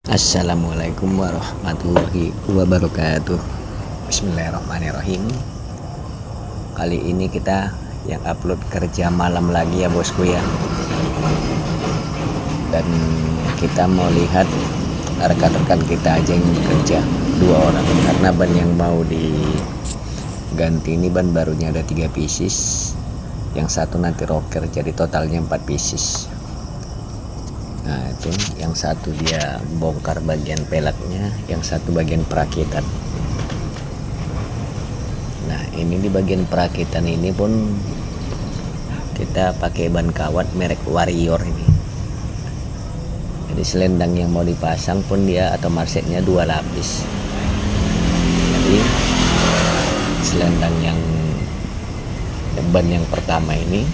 Assalamualaikum warahmatullahi wabarakatuh. Bismillahirrahmanirrahim. Kali ini kita yang upload kerja malam lagi ya bosku ya. Dan kita mau lihat rekan-rekan kita aja yang bekerja, 2 orang, karena ban yang mau diganti ini ban barunya ada 3 pieces, yang satu nanti rocker, jadi totalnya 4 pieces. Nah itu yang satu dia bongkar bagian peleknya, yang satu bagian perakitan. Nah ini di bagian perakitan ini pun kita pakai ban kawat merek Warrior ini. Jadi selendang yang mau dipasang pun dia atau marsetnya 2 lapis. Jadi selendang yang ban yang pertama ini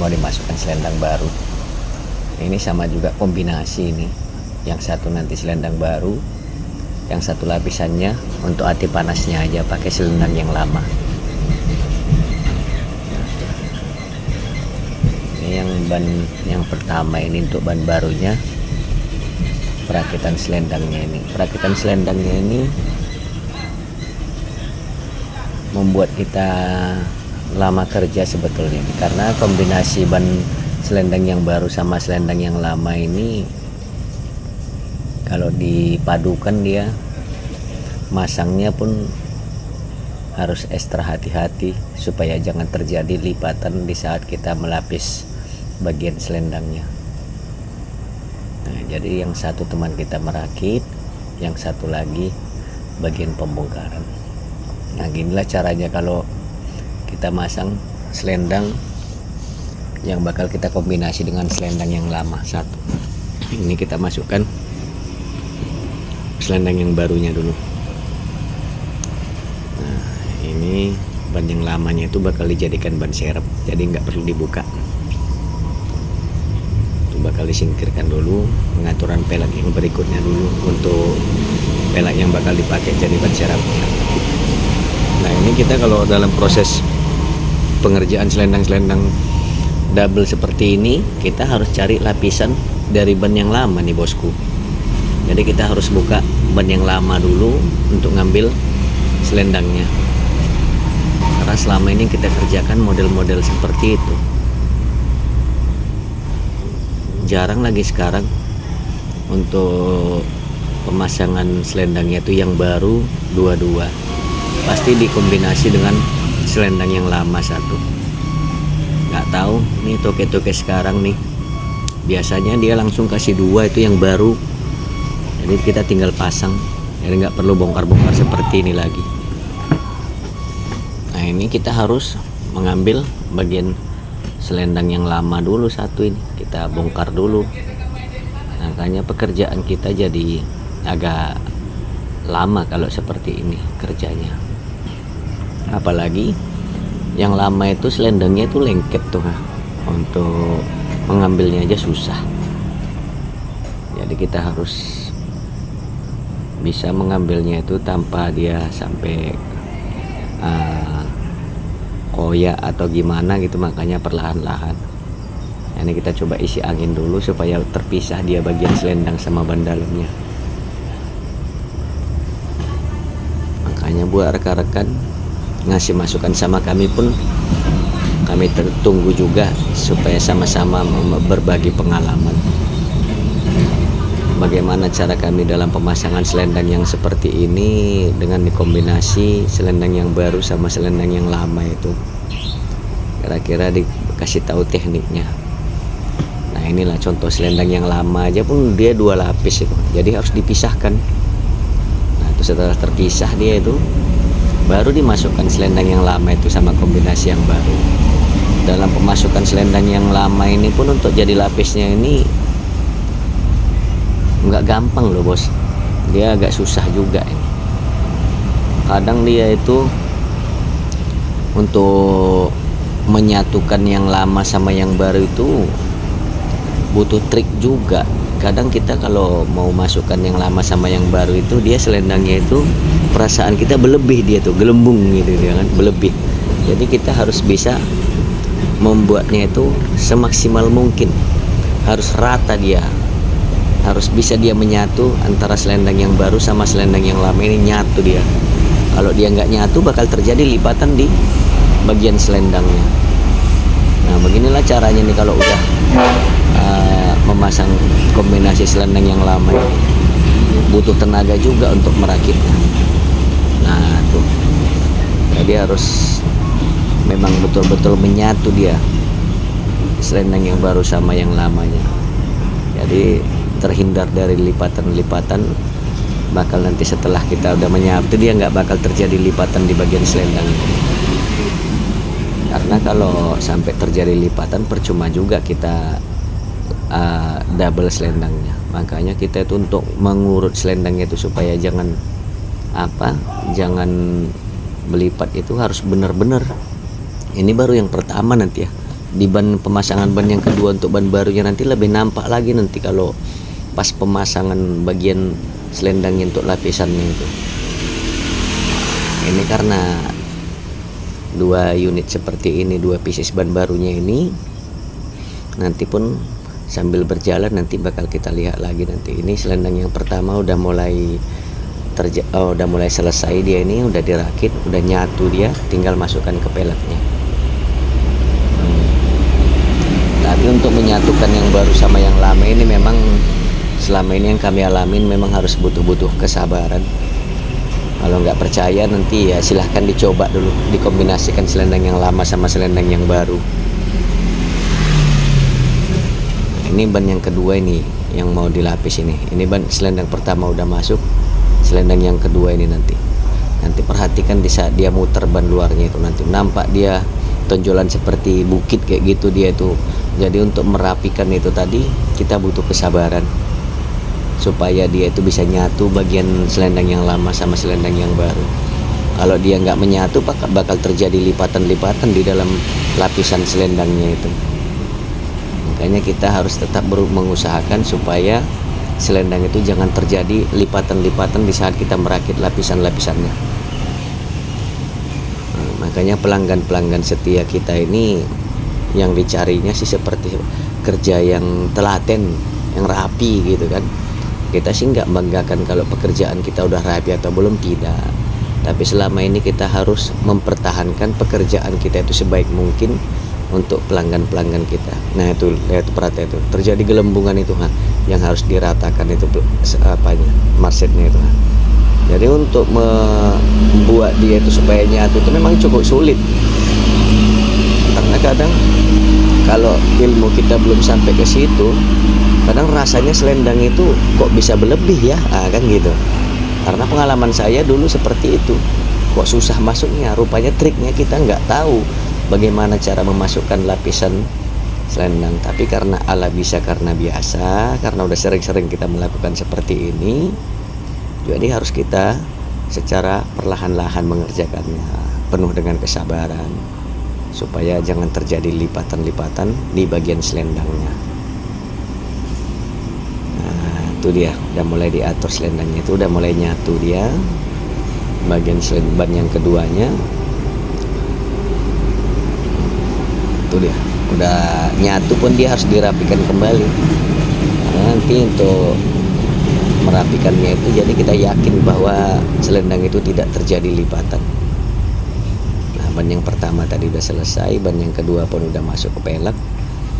mau dimasukkan selendang baru. Ini sama juga kombinasi ini, yang satu nanti selendang baru, yang satu lapisannya untuk hati panasnya aja pakai selendang yang lama. Ini yang ban yang pertama ini untuk ban barunya, perakitan selendangnya ini. Perakitan selendangnya ini membuat kita lama kerja sebetulnya, karena kombinasi ban selendang yang baru sama selendang yang lama ini kalau dipadukan dia masangnya pun harus ekstra hati-hati supaya jangan terjadi lipatan di saat kita melapis bagian selendangnya. Nah, jadi yang satu teman kita merakit, yang satu lagi bagian pembongkaran. Nah, ginilah caranya kalau kita masang selendang yang bakal kita kombinasi dengan selendang yang lama satu. Ini kita masukkan selendang yang barunya dulu. Nah, ini ban yang lamanya itu bakal dijadikan ban serep, jadi nggak perlu dibuka. Itu bakal disingkirkan dulu, pengaturan pelek yang berikutnya dulu untuk pelek yang bakal dipakai jadi ban serepnya. Nah, ini kita kalau dalam proses pengerjaan selendang-selendang double seperti ini, kita harus cari lapisan dari ban yang lama nih bosku. Jadi kita harus buka ban yang lama dulu untuk ngambil selendangnya, karena selama ini kita kerjakan model-model seperti itu. Jarang lagi sekarang untuk pemasangan selendangnya itu yang baru dua-dua, pasti dikombinasi dengan selendang yang lama satu. Nggak tahu nih toke-toke sekarang nih, biasanya dia langsung kasih 2 itu yang baru, jadi kita tinggal pasang, jadi nggak perlu bongkar-bongkar seperti ini lagi. Nah ini kita harus mengambil bagian selendang yang lama dulu satu, ini kita bongkar dulu. Makanya pekerjaan kita jadi agak lama kalau seperti ini kerjanya, apalagi yang lama itu selendangnya itu lengket tuh, untuk mengambilnya aja susah. Jadi kita harus bisa mengambilnya itu tanpa dia sampai koyak atau gimana gitu, makanya perlahan-lahan. Ini kita coba isi angin dulu supaya terpisah dia bagian selendang sama ban dalamnya. Makanya buat rekan-rekan ngasih masukan sama kami pun kami tertunggu juga, supaya sama-sama berbagi pengalaman bagaimana cara kami dalam pemasangan selendang yang seperti ini dengan dikombinasi selendang yang baru sama selendang yang lama itu. Kira-kira dikasih tahu tekniknya. Nah inilah contoh selendang yang lama aja pun dia 2 lapis itu, jadi harus dipisahkan. Nah itu setelah terpisah dia itu baru dimasukkan selendang yang lama itu sama kombinasi yang baru. Dalam pemasukan selendang yang lama ini pun untuk jadi lapisnya ini nggak gampang loh bos, dia agak susah juga ini. Kadang dia itu untuk menyatukan yang lama sama yang baru itu butuh trik juga. Kadang kita kalau mau masukkan yang lama sama yang baru itu, dia selendangnya itu perasaan kita berlebih, dia tuh gelembung gitu kan, berlebih. Jadi kita harus bisa membuatnya itu semaksimal mungkin, harus rata dia harus bisa dia menyatu antara selendang yang baru sama selendang yang lama ini, nyatu dia. Kalau dia nggak nyatu bakal terjadi lipatan di bagian selendangnya. Nah beginilah caranya nih kalau udah memasang kombinasi selendang yang lama ini. Butuh tenaga juga untuk merakitnya. Nah tuh, jadi harus memang betul-betul menyatu dia selendang yang baru sama yang lamanya. Jadi terhindar dari lipatan-lipatan, bakal nanti setelah kita udah menyatu dia nggak bakal terjadi lipatan di bagian selendang. Karena kalau sampai terjadi lipatan percuma juga kita double selendangnya. Makanya kita itu untuk mengurut selendangnya itu supaya jangan melipat itu harus benar-benar. Ini baru yang pertama nanti ya. Di ban pemasangan ban yang kedua untuk ban barunya nanti lebih nampak lagi nanti kalau pas pemasangan bagian selendangnya untuk lapisannya itu. Ini karena 2 unit seperti ini, 2 pieces ban barunya ini, nanti pun sambil berjalan nanti bakal kita lihat lagi nanti. Ini selendang yang pertama udah mulai selesai dia, ini udah dirakit, udah nyatu dia, tinggal masukkan ke peleknya. Tapi untuk menyatukan yang baru sama yang lama ini memang selama ini yang kami alamin memang harus butuh kesabaran. Kalau nggak percaya nanti ya silahkan dicoba dulu, dikombinasikan selendang yang lama sama selendang yang baru. Ini ban yang kedua ini yang mau dilapis ini. Ini ban selendang pertama udah masuk, selendang yang kedua ini nanti perhatikan di saat dia muter ban luarnya itu nanti nampak dia tonjolan seperti bukit kayak gitu dia itu. Jadi untuk merapikan itu tadi kita butuh kesabaran supaya dia itu bisa nyatu bagian selendang yang lama sama selendang yang baru. Kalau dia nggak menyatu bakal terjadi lipatan-lipatan di dalam lapisan selendangnya itu. Makanya kita harus tetap mengusahakan supaya selendang itu jangan terjadi lipatan-lipatan di saat kita merakit lapisan-lapisannya. Nah, makanya pelanggan-pelanggan setia kita ini yang dicarinya sih seperti kerja yang telaten, yang rapi gitu kan. Kita sih nggak banggakan kalau pekerjaan kita udah rapi atau belum, tidak. Tapi selama ini kita harus mempertahankan pekerjaan kita itu sebaik mungkin untuk pelanggan-pelanggan kita. Nah itu lihat perhatian itu terjadi gelembungan itu yang harus diratakan itu marsetnya itu. Jadi untuk membuat dia itu supaya nyatu itu memang cukup sulit. Karena kadang kalau ilmu kita belum sampai ke situ, kadang rasanya selendang itu kok bisa berlebih ya, kan gitu. Karena pengalaman saya dulu seperti itu, kok susah masuknya. Rupanya triknya kita nggak tahu bagaimana cara memasukkan lapisan selendang. Tapi karena ala bisa karena biasa, karena udah sering-sering kita melakukan seperti ini, jadi harus kita secara perlahan-lahan mengerjakannya, penuh dengan kesabaran, supaya jangan terjadi lipatan-lipatan di bagian selendangnya. Nah itu dia, udah mulai diatur selendangnya itu, udah mulai nyatu dia bagian ban yang keduanya. Itu dia, udah nyatu pun dia harus dirapikan kembali. Nah, nanti untuk merapikannya itu jadi kita yakin bahwa selendang itu tidak terjadi lipatan. Nah ban yang pertama tadi udah selesai, ban yang kedua pun udah masuk ke pelek.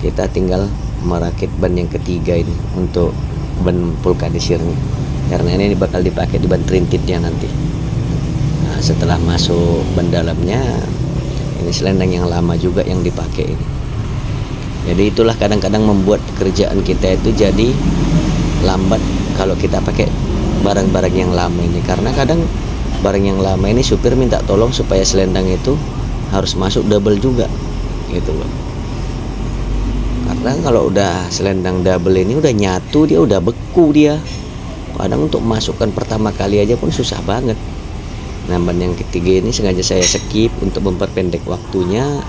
Kita tinggal merakit ban yang ketiga ini untuk ban vulkanisirnya, karena ini bakal dipakai di ban trintitnya nanti. Nah setelah masuk ban dalamnya, ini selendang yang lama juga yang dipakai ini. Jadi itulah kadang-kadang membuat pekerjaan kita itu jadi lambat kalau kita pakai barang-barang yang lama ini. Karena kadang barang yang lama ini supir minta tolong supaya selendang itu harus masuk double juga gitu loh. Karena kalau udah selendang double ini udah nyatu, dia udah beku dia. Kadang untuk masukkan pertama kali aja pun susah banget. Nah ban yang ketiga ini sengaja saya skip untuk memperpendek waktunya.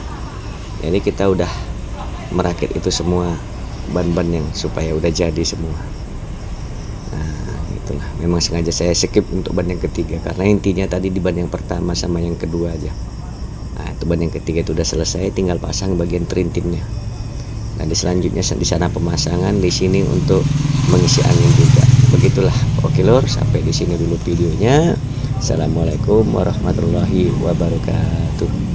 Jadi kita udah merakit itu semua ban-ban yang supaya udah jadi semua. Nah itulah, memang sengaja saya skip untuk ban yang ketiga karena intinya tadi di ban yang pertama sama yang kedua aja. Nah itu ban yang ketiga itu udah selesai, tinggal pasang bagian trintinnya. Nah di selanjutnya di sana pemasangan, di sini untuk mengisi angin juga. Begitulah. Oke lor, sampai di sini dulu videonya. Assalamualaikum warahmatullahi wabarakatuh.